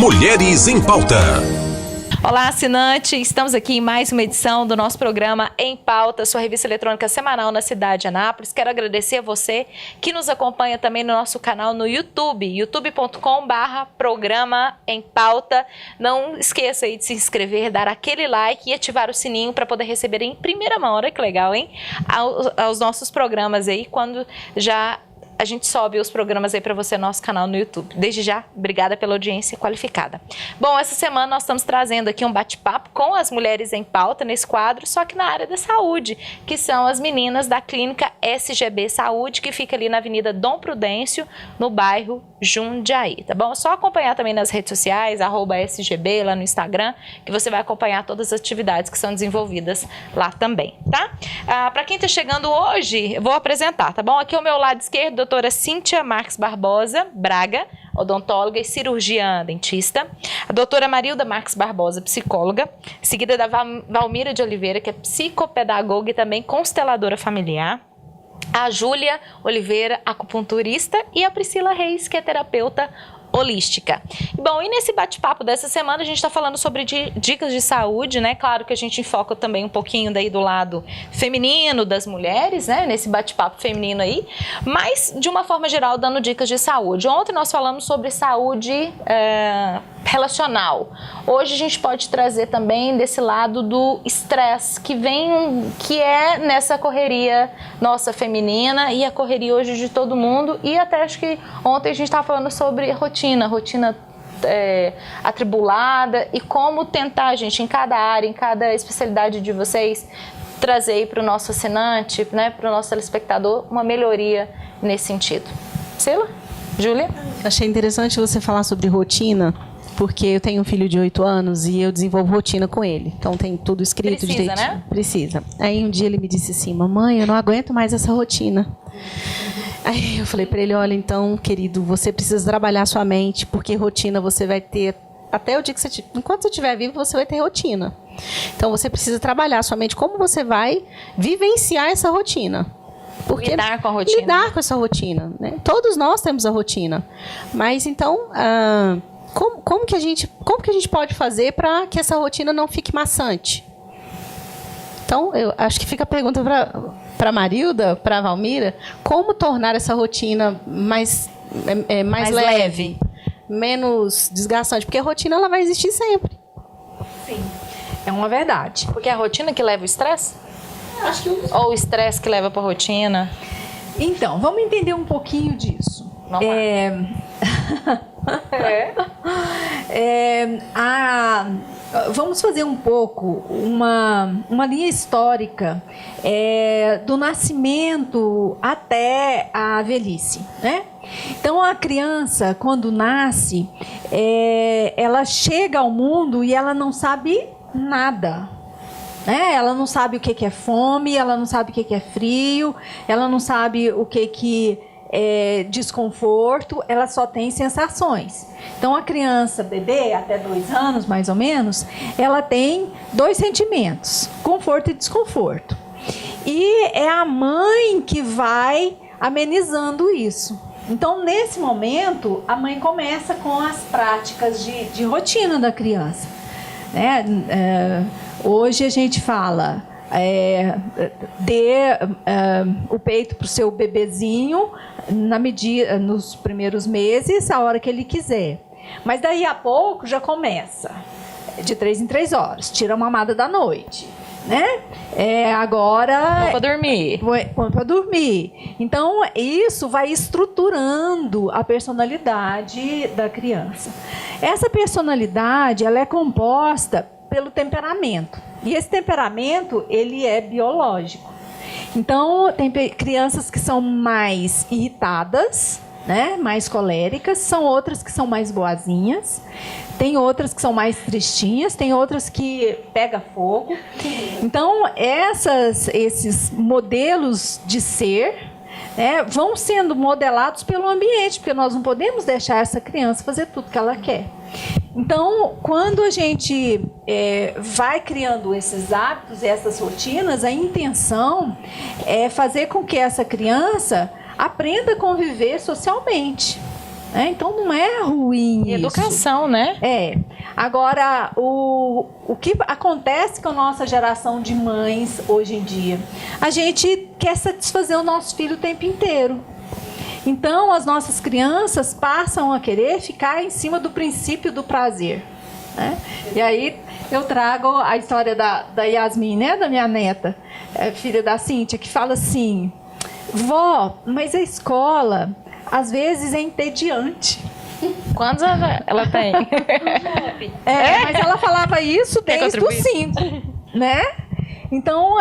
Mulheres em Pauta. Olá, assinante! Estamos aqui em mais uma edição do nosso programa Em Pauta, sua revista eletrônica semanal na cidade de Anápolis. Quero agradecer a você que nos acompanha também no nosso canal no YouTube, youtube.com/programa Em Pauta. Não esqueça aí de se inscrever, dar aquele like e ativar o sininho para poder receber em primeira mão, olha que legal, hein? Aos nossos programas aí, quando já a gente sobe os programas aí para você no nosso canal no YouTube. Desde já, obrigada pela audiência qualificada. Bom, essa semana nós estamos trazendo aqui um bate-papo com as mulheres em pauta nesse quadro, só que na área da saúde, que são as meninas da clínica SGB Saúde, que fica ali na Avenida Dom Prudêncio, no bairro Jundiaí, tá bom? É só acompanhar também nas redes sociais, @SGB, lá no Instagram, que você vai acompanhar todas as atividades que são desenvolvidas lá também, tá? Para quem está chegando hoje, eu vou apresentar, tá bom? Aqui ao meu lado esquerdo, doutora Cíntia Marques Barbosa Braga, odontóloga e cirurgiã dentista. A doutora Marilda Marques Barbosa, psicóloga, seguida da Valmira de Oliveira, que é psicopedagoga e também consteladora familiar. A Júlia Oliveira, acupunturista, e a Priscila Reis, que é terapeuta holística. Bom, e nesse bate-papo dessa semana a gente está falando sobre dicas de saúde, né? Claro que a gente foca também um pouquinho daí do lado feminino das mulheres, né? Nesse bate-papo feminino aí, mas de uma forma geral dando dicas de saúde. Ontem nós falamos sobre saúde relacional. Hoje a gente pode trazer também desse lado do estresse que é nessa correria nossa feminina e a correria hoje de todo mundo, e até acho que ontem a gente estava falando sobre rotina atribulada e como tentar, gente, em cada área, em cada especialidade de vocês, trazer aí para o nosso assinante, né, para o nosso telespectador, uma melhoria nesse sentido. Priscila? Júlia? Achei interessante você falar sobre rotina, porque eu tenho um filho de 8 anos e eu desenvolvo rotina com ele. Então tem tudo escrito direitinho. Precisa, né? Precisa. Aí um dia ele me disse assim: mamãe, eu não aguento mais essa rotina. Aí eu falei para ele: olha, então, querido, você precisa trabalhar sua mente, porque rotina você vai ter até o dia que enquanto você estiver vivo, você vai ter rotina. Então você precisa trabalhar sua mente, como você vai vivenciar essa rotina. Porque lidar com a rotina. Lidar com essa rotina, né? Todos nós temos a rotina. Mas então, como que a gente pode fazer para que essa rotina não fique maçante? Então, eu acho que fica a pergunta para a Marilda, para a Valmira: como tornar essa rotina mais leve, menos desgastante? Porque a rotina ela vai existir sempre. Sim, é uma verdade. Porque é a rotina que leva o estresse? Acho que ou o estresse que leva para a rotina? Então, vamos entender um pouquinho disso. Vamos lá. Vamos fazer um pouco uma linha histórica do nascimento até a velhice, né? Então, a criança, quando nasce, ela chega ao mundo e ela não sabe nada. Ela não sabe o que é fome, ela não sabe o que é frio, ela não sabe o que é desconforto, ela só tem sensações. Então, a criança, bebê, até 2 anos mais ou menos, ela tem 2 sentimentos: conforto e desconforto. E é a mãe que vai amenizando isso. Então, nesse momento, a mãe começa com as práticas de rotina da criança, né? Hoje a gente fala: dê o peito para o seu bebezinho nos primeiros meses, a hora que ele quiser. Mas daí a pouco já começa, de 3 em 3 horas, tira a mamada da noite, né? Agora... Põe para dormir. Então, isso vai estruturando a personalidade da criança. Essa personalidade, ela é composta pelo temperamento. E esse temperamento, ele é biológico. Então, tem crianças que são mais irritadas, né, mais coléricas, são outras que são mais boazinhas, tem outras que são mais tristinhas, tem outras que pega fogo. Então, esses modelos de ser, vão sendo modelados pelo ambiente, porque nós não podemos deixar essa criança fazer tudo que ela quer. Então, quando a gente vai criando esses hábitos, essas rotinas, a intenção é fazer com que essa criança aprenda a conviver socialmente. Então não é ruim isso. Educação, né? Agora, o que acontece com a nossa geração de mães hoje em dia? A gente quer satisfazer o nosso filho o tempo inteiro. Então, as nossas crianças passam a querer ficar em cima do princípio do prazer. Né? E aí eu trago a história da Yasmin, né? Da minha neta, filha da Cíntia, que fala assim: vó, mas a escola às vezes é entediante. Quantos ela tem? Mas ela falava isso desde os 5, né? Então,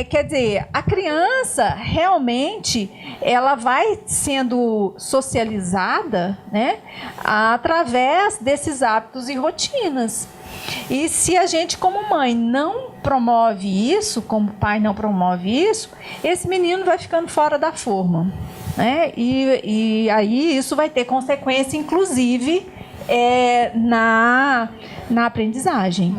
quer dizer, a criança realmente ela vai sendo socializada, né, através desses hábitos e rotinas. E se a gente, como mãe, não promove isso, como pai não promove isso, esse menino vai ficando fora da forma. Né? E aí isso vai ter consequência, inclusive, na aprendizagem.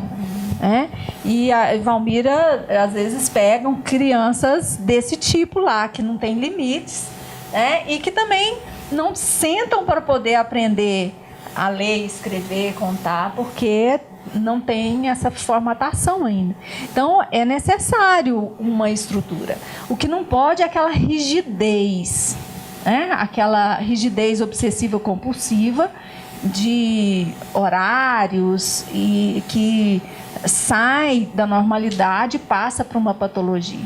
Né? E a Valmira, às vezes, pegam crianças desse tipo lá, que não tem limites, né? E que também não sentam para poder aprender a ler, escrever, contar, porque não tem essa formatação ainda. Então, é necessário uma estrutura. O que não pode é aquela rigidez, né? Aquela rigidez obsessiva-compulsiva de horários e que sai da normalidade e passa para uma patologia.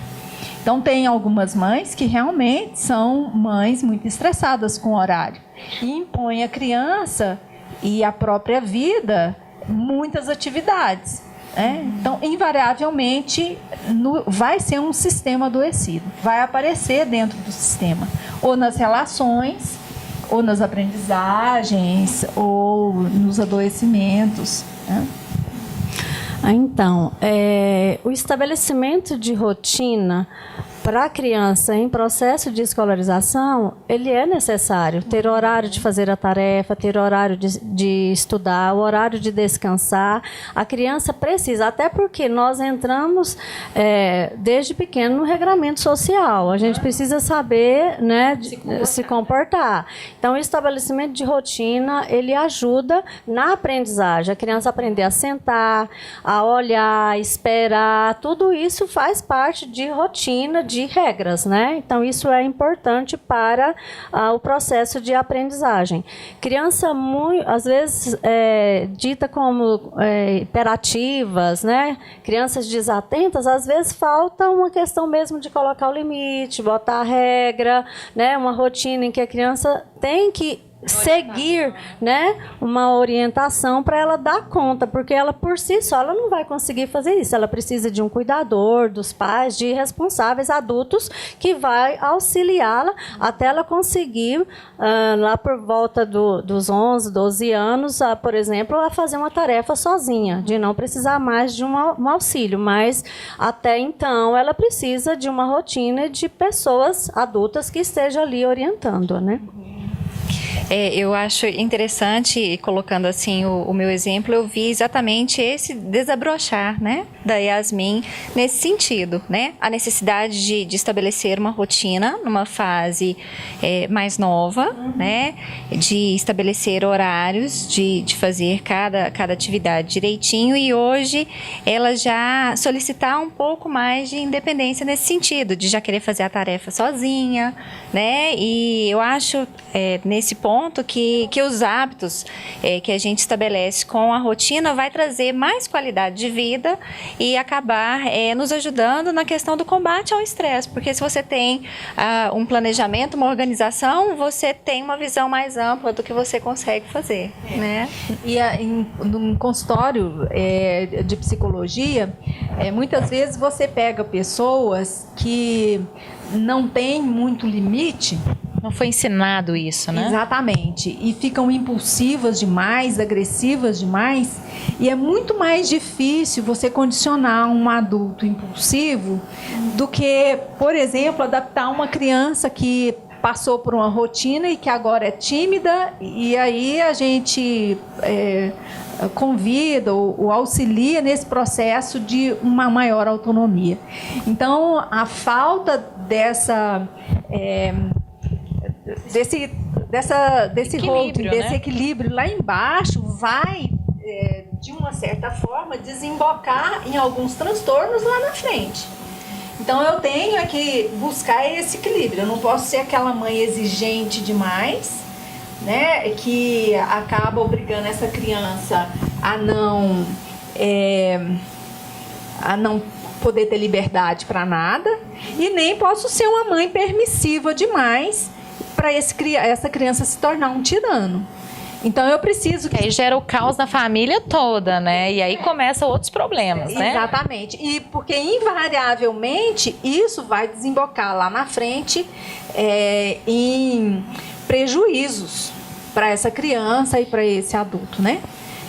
Então, tem algumas mães que realmente são mães muito estressadas com o horário e impõem à criança e à própria vida muitas atividades. Então, invariavelmente, vai ser um sistema adoecido. Vai aparecer dentro do sistema, ou nas relações, ou nas aprendizagens, ou nos adoecimentos. Né? Então, o estabelecimento de rotina para a criança em processo de escolarização, ele é necessário. Ter horário de fazer a tarefa, ter horário de estudar, o horário de descansar. A criança precisa, até porque nós entramos desde pequeno no regramento social. A gente precisa saber, né, se comportar. Então, o estabelecimento de rotina, ele ajuda na aprendizagem. A criança aprender a sentar, a olhar, esperar, tudo isso faz parte de rotina, de regras, né? Então, isso é importante para o processo de aprendizagem. Criança, às vezes, dita como hiperativas, né? Crianças desatentas, às vezes falta uma questão mesmo de colocar o limite, botar a regra, né? Uma rotina em que a criança tem que seguir, né, uma orientação para ela dar conta, porque ela por si só ela não vai conseguir fazer isso. Ela precisa de um cuidador, dos pais, de responsáveis adultos que vai auxiliá-la até ela conseguir, lá por volta dos 11, 12 anos, por exemplo, a fazer uma tarefa sozinha, de não precisar mais de um auxílio, mas até então ela precisa de uma rotina de pessoas adultas que estejam ali orientando, né? Eu acho interessante, colocando assim o meu exemplo, eu vi exatamente esse desabrochar, né, da Yasmin nesse sentido, né, a necessidade de estabelecer uma rotina numa fase mais nova, né, de estabelecer horários, de fazer cada atividade direitinho, e hoje ela já solicitar um pouco mais de independência nesse sentido, de já querer fazer a tarefa sozinha, né, e eu acho nesse ponto que os hábitos que a gente estabelece com a rotina vai trazer mais qualidade de vida e acabar nos ajudando na questão do combate ao estresse, porque se você tem um planejamento, uma organização, você tem uma visão mais ampla do que você consegue fazer, né? E num consultório de psicologia, muitas vezes você pega pessoas que não têm muito limite. Não foi ensinado isso, né? Exatamente. E ficam impulsivas demais, agressivas demais. E é muito mais difícil você condicionar um adulto impulsivo do que, por exemplo, adaptar uma criança que passou por uma rotina e que agora é tímida, e aí a gente convida ou auxilia nesse processo de uma maior autonomia. Então, a falta desse desse holding, desse equilíbrio lá embaixo, vai, de uma certa forma, desembocar em alguns transtornos lá na frente. Então, eu tenho que buscar esse equilíbrio. Eu não posso ser aquela mãe exigente demais, né, que acaba obrigando essa criança a não poder ter liberdade para nada, e nem posso ser uma mãe permissiva demais para essa criança se tornar um tirano. Então eu preciso que... Aí gera o caos na família toda, né? E aí começam outros problemas, né? Exatamente. E porque invariavelmente isso vai desembocar lá na frente em prejuízos para essa criança e para esse adulto, né?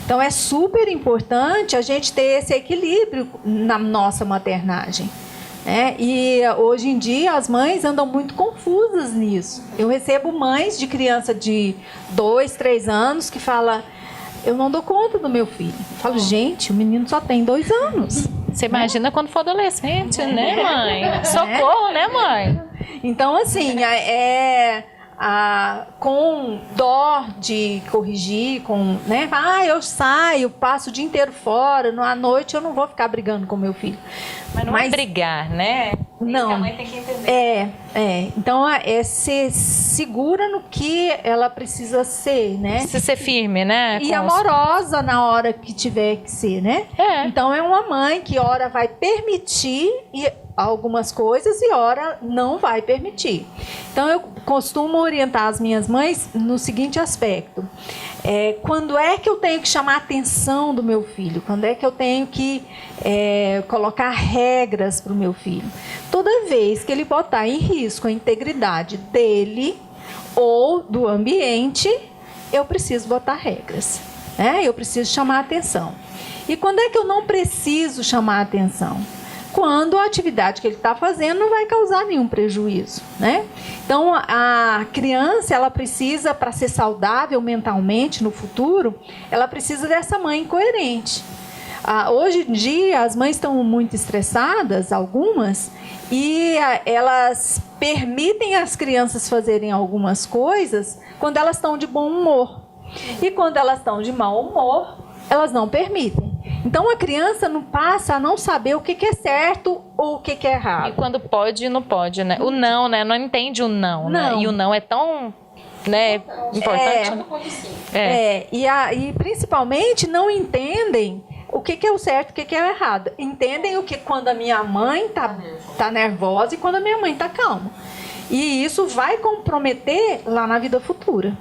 Então é super importante a gente ter esse equilíbrio na nossa maternagem. E hoje em dia as mães andam muito confusas nisso. Eu recebo mães de criança de 2, 3 anos que falam: eu não dou conta do meu filho. Eu falo: gente, o menino só tem 2 anos. Você imagina quando for adolescente, né, mãe? Socorro, né, mãe? Então, assim, com dó de corrigir, né? Eu saio, passo o dia inteiro fora, à noite eu não vou ficar brigando com meu filho. Mas não é brigar, né? Não. A mãe tem que entender. Então, ser segura no que ela precisa ser, né? Precisa ser firme, né? E amorosa na hora que tiver que ser, né? Então, é uma mãe que ora vai permitir algumas coisas e ora não vai permitir. Então, eu costumo orientar as minhas mães no seguinte aspecto: quando é que eu tenho que chamar a atenção do meu filho? Quando é que eu tenho que colocar regras para o meu filho? Toda vez que ele botar em risco a integridade dele ou do ambiente, eu preciso botar regras, né? Eu preciso chamar a atenção. E quando é que eu não preciso chamar a atenção? Quando a atividade que ele está fazendo não vai causar nenhum prejuízo, né? Então, a criança, ela precisa, para ser saudável mentalmente no futuro, ela precisa dessa mãe coerente. Hoje em dia, as mães estão muito estressadas, algumas, e elas permitem as crianças fazerem algumas coisas quando elas estão de bom humor. E quando elas estão de mau humor, elas não permitem. Então, a criança não passa a não saber o que é certo ou o que é errado. E quando pode e não pode, né? O não, né? Não entende o não, né? E o não é tão, né, importante. E principalmente não entendem o que é o certo e o que é o errado. Entendem o que quando a minha mãe tá nervosa e quando a minha mãe tá calma. E isso vai comprometer lá na vida futura.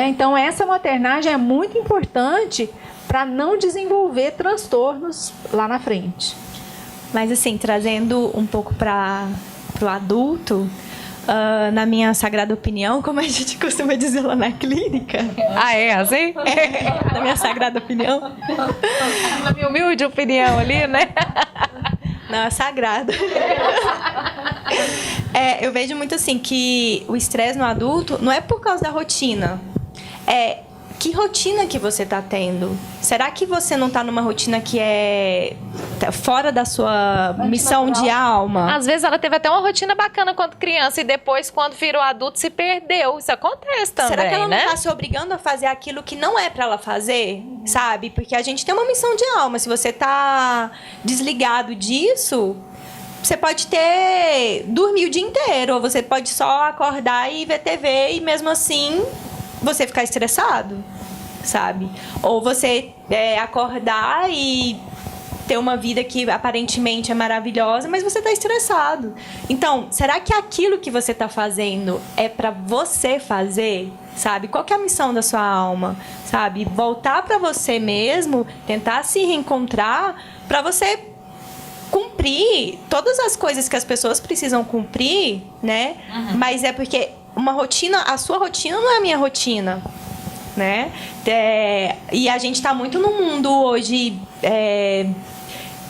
Então, essa maternagem é muito importante para não desenvolver transtornos lá na frente. Mas assim, trazendo um pouco para o adulto, na minha sagrada opinião, como a gente costuma dizer lá na clínica. É assim? Na minha sagrada opinião. Na minha humilde opinião ali, né? Não, é sagrada. Eu vejo muito assim que o estresse no adulto não é por causa da rotina. Que rotina que você está tendo? Será que você não está numa rotina que é fora da sua missão de alma? Às vezes ela teve até uma rotina bacana quando criança e depois, quando virou adulto, se perdeu. Isso acontece também, Será que ela né? não está se obrigando a fazer aquilo que não é para ela fazer? Sabe? Porque a gente tem uma missão de alma. Se você está desligado disso, você pode dormir o dia inteiro, ou você pode só acordar e ver TV e mesmo assim você ficar estressado, sabe? Ou você acordar e ter uma vida que aparentemente é maravilhosa, mas você está estressado. Então, será que aquilo que você está fazendo é para você fazer, sabe? Qual que é a missão da sua alma, sabe? Voltar para você mesmo, tentar se reencontrar para você cumprir todas as coisas que as pessoas precisam cumprir, né? Mas é porque uma rotina, a sua rotina não é a minha rotina, né? E a gente está muito no mundo hoje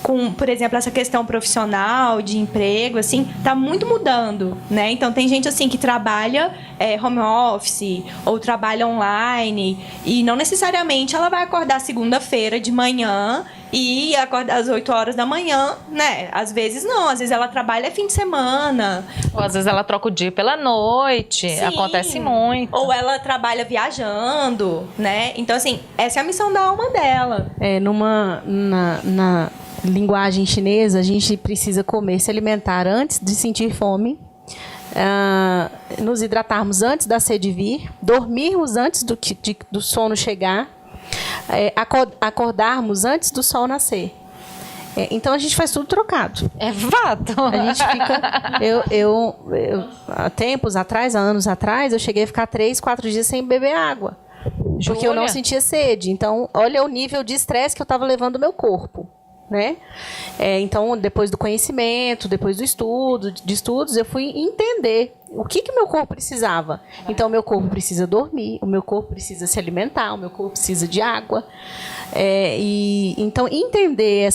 com, por exemplo, essa questão profissional, de emprego, assim, tá muito mudando, né? Então, tem gente, assim, que trabalha home office ou trabalha online e não necessariamente ela vai acordar segunda-feira de manhã e acordar às 8 horas da manhã, né? Às vezes não, às vezes ela trabalha fim de semana. Ou às vezes ela troca o dia pela noite, Sim. acontece muito. Ou ela trabalha viajando, né? Então, assim, essa é a missão da alma dela. Na linguagem chinesa, a gente precisa comer, se alimentar antes de sentir fome, nos hidratarmos antes da sede vir, dormirmos antes do sono chegar, acordarmos antes do sol nascer. Então a gente faz tudo trocado. É fato. A gente fica. Há tempos atrás, há anos atrás, eu cheguei a ficar 3, 4 dias sem beber água. Porque eu não sentia sede. Então, olha o nível de estresse que eu estava levando o meu corpo. Né? Então, depois do conhecimento, depois de estudos, eu fui entender o que o meu corpo precisava. Então, o meu corpo precisa dormir, o meu corpo precisa se alimentar, o meu corpo precisa de água. Então, entender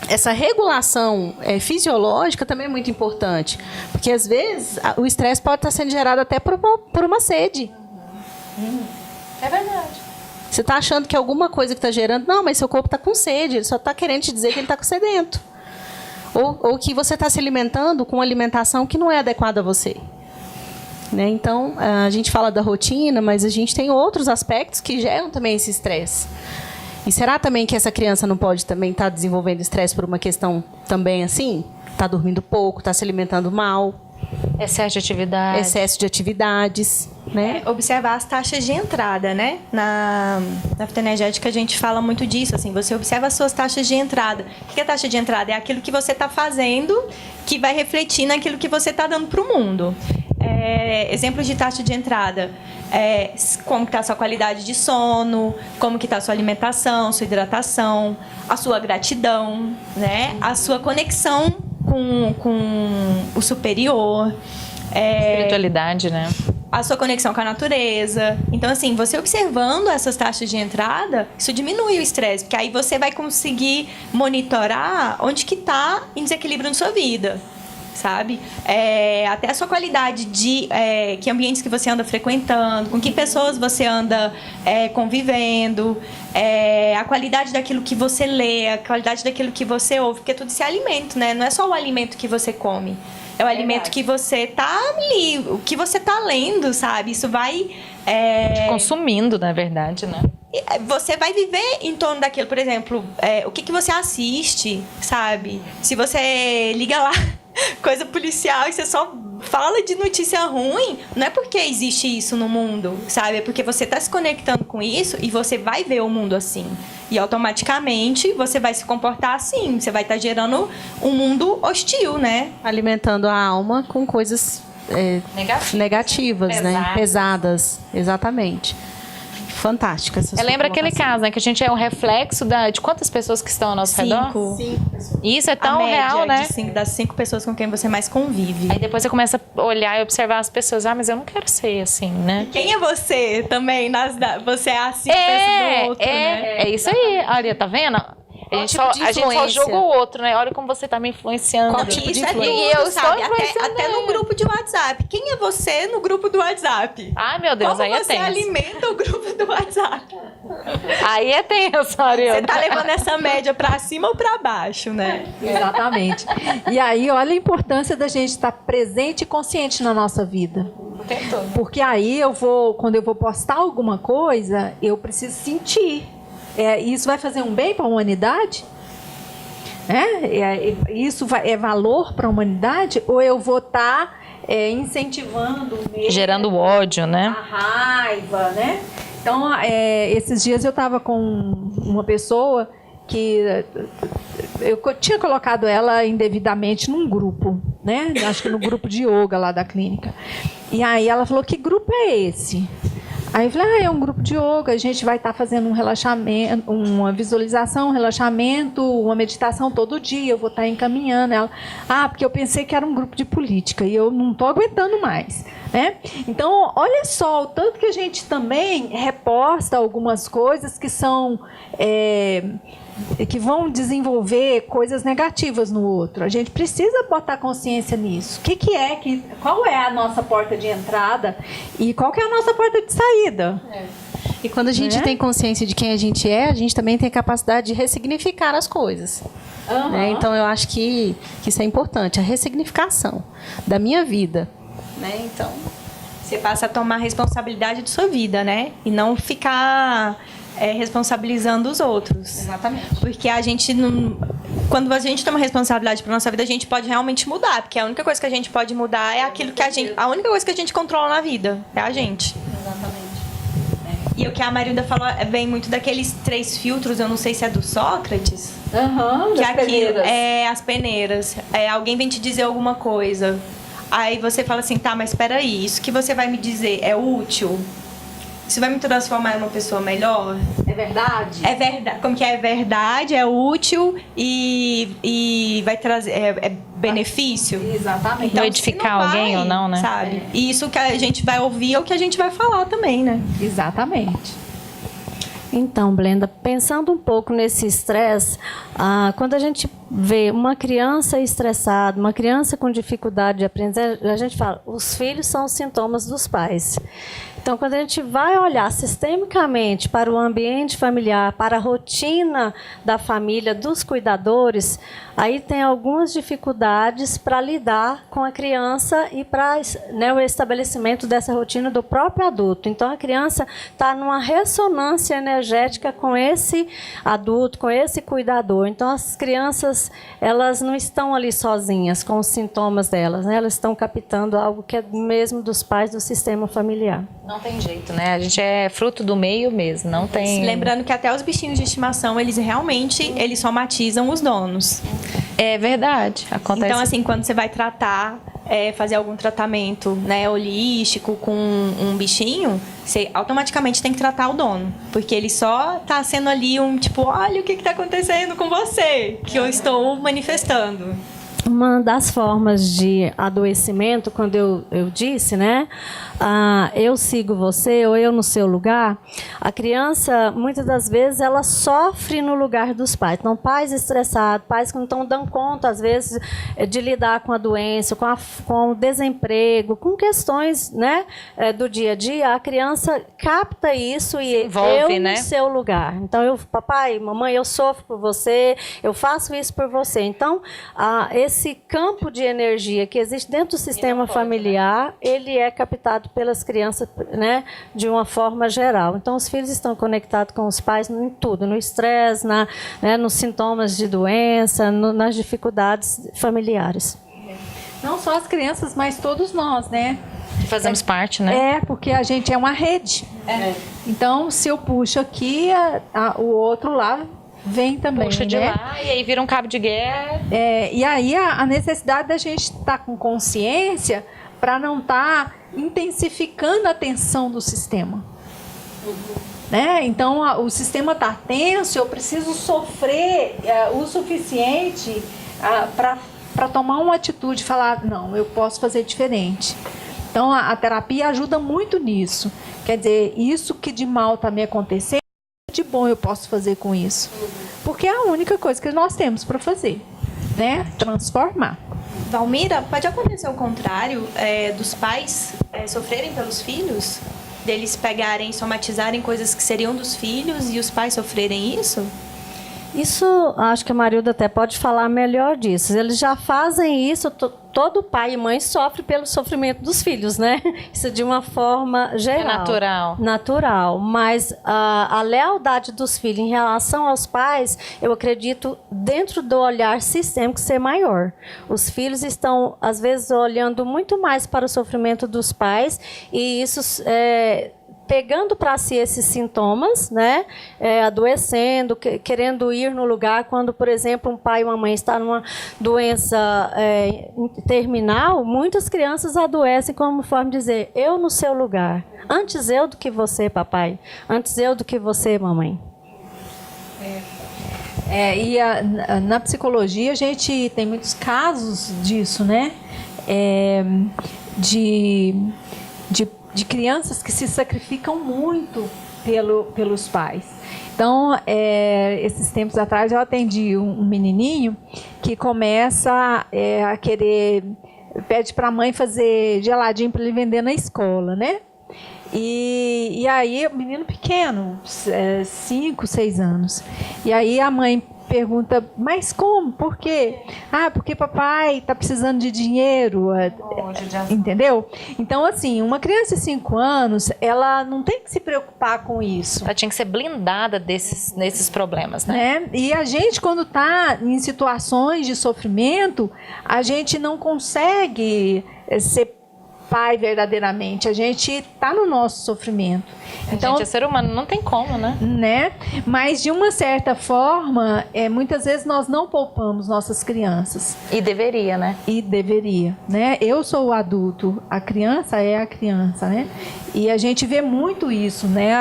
essa regulação fisiológica também é muito importante. Porque, às vezes, o estresse pode estar sendo gerado até por uma sede. É verdade. Você está achando que alguma coisa que está gerando... Não, mas seu corpo está com sede. Ele só está querendo te dizer que ele está sedento. Ou que você está se alimentando com uma alimentação que não é adequada a você. Né? Então, a gente fala da rotina, mas a gente tem outros aspectos que geram também esse estresse. E será também que essa criança não pode também estar desenvolvendo estresse por uma questão também assim? Está dormindo pouco, está se alimentando mal. Excesso de atividades. Né? Observar as taxas de entrada, né? Na fitoenergética a gente fala muito disso, assim, você observa as suas taxas de entrada. O que é taxa de entrada? É aquilo que você está fazendo que vai refletir naquilo que você está dando para o mundo. Exemplos de taxa de entrada. Como que está a sua qualidade de sono, como que está a sua alimentação, sua hidratação, a sua gratidão, né? A sua conexão com o superior. Espiritualidade, né? A sua conexão com a natureza. Então, assim, você observando essas taxas de entrada, isso diminui o estresse, porque aí você vai conseguir monitorar onde que está em desequilíbrio na sua vida, sabe? Até a sua qualidade de que ambientes que você anda frequentando, com que pessoas você anda convivendo, a qualidade daquilo que você lê, a qualidade daquilo que você ouve, porque tudo isso é alimento, né? Não é só o alimento que você come. É o alimento que você tá ali, o que você tá lendo, sabe? Isso vai... Consumindo, na verdade, né? Você vai viver em torno daquilo. Por exemplo, o que você assiste, sabe? Se você liga lá, coisa policial, e você só fala de notícia ruim, não é porque existe isso no mundo, sabe? É porque você tá se conectando com isso e você vai ver o mundo assim. E automaticamente você vai se comportar assim. Você vai estar gerando um mundo hostil, né? Alimentando a alma com coisas negativas, né? Pesadas. Exatamente. Fantástica essa sua lembra aquele caso, né? Que a gente é um reflexo de quantas pessoas que estão ao nosso redor? 5 pessoas. Isso é tão real, né? Das 5 pessoas com quem você mais convive. Aí depois você começa a olhar e observar as pessoas. Mas eu não quero ser assim, né? Quem é você também? Você é assim, pensa no outro, né? É isso aí. Olha, tá vendo? A gente só julga o outro, né? Olha como você tá me influenciando. Qual tipo de tudo, e eu sabe? estou até no grupo de WhatsApp. Quem é você no grupo do WhatsApp? Ai, meu Deus, como aí é você tenso. alimenta o grupo do WhatsApp? Aí é tenso, Ariana. Você tá levando essa média pra cima ou pra baixo, né? Exatamente. E aí, olha a importância da gente estar presente e consciente na nossa vida. Porque aí quando eu vou postar alguma coisa, eu preciso sentir. Isso vai fazer um bem para a humanidade? Isso é valor para a humanidade? Ou eu vou estar incentivando mesmo, gerando ódio, né? a raiva, né? Então, esses dias eu estava com uma pessoa que eu tinha colocado ela indevidamente num grupo, né? Acho que no grupo de yoga lá da clínica. E aí ela falou: que grupo é esse? Aí eu falei: é um grupo de yoga, a gente vai estar fazendo um relaxamento, uma visualização, um relaxamento, uma meditação todo dia, eu vou estar encaminhando ela. Porque eu pensei que era um grupo de política e eu não estou aguentando mais. Então, olha só, o tanto que a gente também reposta algumas coisas que são... que vão desenvolver coisas negativas no outro. A gente precisa botar consciência nisso. Qual é a nossa porta de entrada e qual que é a nossa porta de saída? E quando a gente tem consciência de quem a gente é, a gente também tem a capacidade de ressignificar as coisas. Né? Então, eu acho que isso é importante, a ressignificação da minha vida. Né? Então, você passa a tomar responsabilidade de sua vida, né? E não ficar responsabilizando os outros. Exatamente. Porque a gente não... Quando a gente toma responsabilidade para nossa vida, a gente pode realmente mudar. Porque a única coisa que a gente pode mudar é aquilo que a gente... A única coisa que a gente controla na vida é a gente. Exatamente. E o que a Marilda falou vem muito daqueles 3 filtros, eu não sei se é do Sócrates. Que das peneiras. As peneiras. Alguém vem te dizer alguma coisa. Aí você fala assim, tá, mas espera aí, isso que você vai me dizer é útil? Isso vai me transformar em uma pessoa melhor? É verdade? É verdade. Como que é verdade, é útil e vai trazer benefício? Exatamente. Então, edificar alguém ou não, né? Sabe? E isso que a gente vai ouvir é o que a gente vai falar também, né? Exatamente. Então, Blenda, pensando um pouco nesse estresse, quando a gente vê uma criança estressada, uma criança com dificuldade de aprender, a gente fala, os filhos são os sintomas dos pais. Então, quando a gente vai olhar sistemicamente para o ambiente familiar, para a rotina da família, dos cuidadores, aí tem algumas dificuldades para lidar com a criança e para o estabelecimento dessa rotina do próprio adulto. Então, a criança está numa ressonância energética com esse adulto, com esse cuidador. Então, as crianças, elas não estão ali sozinhas com os sintomas delas, né? Elas estão captando algo que é mesmo dos pais do sistema familiar. Não tem jeito, né? A gente é fruto do meio mesmo, não tem... Lembrando que até os bichinhos de estimação, eles somatizam os donos. É verdade, acontece. Então, assim, quando você vai tratar, fazer algum tratamento, né, holístico com um bichinho, você automaticamente tem que tratar o dono. Porque ele só tá sendo ali olha o que tá acontecendo com você, que eu estou manifestando. Uma das formas de adoecimento, quando eu disse, né, eu sigo você ou eu no seu lugar, a criança, muitas das vezes, ela sofre no lugar dos pais. Então, pais estressados, pais que não estão dando conta, às vezes, de lidar com a doença, com o desemprego, com questões, né, do dia a dia, a criança capta isso e envolve, né? No seu lugar. Então, papai, mamãe, eu sofro por você, eu faço isso por você. Então, esse campo de energia que existe dentro do sistema familiar, ele é captado pelas crianças, né, de uma forma geral. Então, os filhos estão conectados com os pais em tudo, no estresse, nos sintomas de doença, nas dificuldades familiares. Não só as crianças, mas todos nós, né? Fazemos parte, né? Porque a gente é uma rede. Então, se eu puxo aqui, o outro lá vem também, puxa de né? lá e aí vira um cabo de guerra. E aí a necessidade da gente estar com consciência para não estar intensificando a tensão do sistema. Né? Então, o sistema está tenso, eu preciso sofrer o suficiente para tomar uma atitude, falar, não, eu posso fazer diferente. Então, a terapia ajuda muito nisso. Quer dizer, isso que de mal está me acontecendo, de bom eu posso fazer com isso? Porque é a única coisa que nós temos para fazer, né? Transformar. Valmira, pode acontecer o contrário, dos pais sofrerem pelos filhos? Deles pegarem, somatizarem coisas que seriam dos filhos e os pais sofrerem isso? Isso, acho que a Marilda até pode falar melhor disso. Eles já fazem isso, todo pai e mãe sofre pelo sofrimento dos filhos, né? Isso de uma forma geral. É natural. Natural. Mas a lealdade dos filhos em relação aos pais, eu acredito, dentro do olhar sistêmico, ser maior. Os filhos estão, às vezes, olhando muito mais para o sofrimento dos pais e isso pegando para si esses sintomas, né, adoecendo, querendo ir no lugar, quando, por exemplo, um pai e uma mãe estão numa doença terminal, muitas crianças adoecem como forma de dizer, eu no seu lugar, antes eu do que você, papai, antes eu do que você, mamãe. E na psicologia a gente tem muitos casos disso, né, de de crianças que se sacrificam muito pelos pais. Então, esses tempos atrás eu atendi um menininho que começa a querer, pede para a mãe fazer geladinho para ele vender na escola, né? E aí, o menino pequeno, 5, 6 anos. E aí a mãe pergunta, mas como? Por quê? Ah, porque papai está precisando de dinheiro. Entendeu? Então, assim, uma criança de 5 anos, ela não tem que se preocupar com isso. Ela tinha que ser blindada nesses problemas, né? E a gente, quando está em situações de sofrimento, a gente não consegue ser pai verdadeiramente. A gente está no nosso sofrimento. Então, a gente é ser humano, não tem como, né? Mas, de uma certa forma, muitas vezes nós não poupamos nossas crianças. E deveria, né? E deveria, né? Eu sou o adulto, a criança é a criança, né? E a gente vê muito isso, né?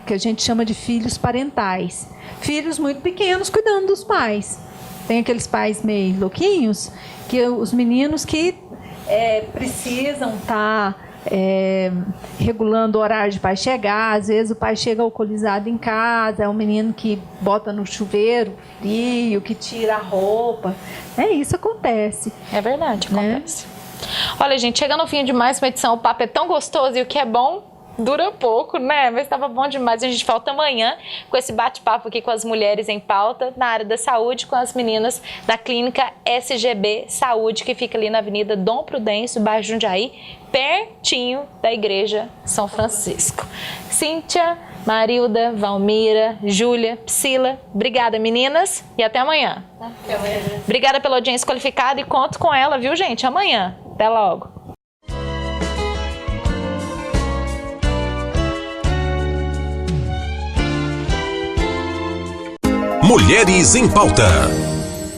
Que a gente chama de filhos parentais. Filhos muito pequenos cuidando dos pais. Tem aqueles pais meio louquinhos, que os meninos que precisam estar regulando o horário de pai chegar. Às vezes o pai chega alcoolizado em casa, é um menino que bota no chuveiro frio, que tira a roupa. Isso acontece. É verdade, acontece. Olha, gente, chegando ao fim de mais uma edição, o papo é tão gostoso e o que é bom dura pouco, né? Mas estava bom demais. A gente volta amanhã com esse bate-papo aqui com as mulheres em pauta na área da saúde, com as meninas da clínica SGB Saúde, que fica ali na Avenida Dom Prudêncio, bairro Jundiaí, pertinho da Igreja São Francisco. Cíntia, Marilda, Valmira, Júlia, Priscila, obrigada, meninas, e até amanhã. Obrigada pela audiência qualificada e conto com ela, viu, gente? Amanhã. Até logo. Mulheres em Pauta.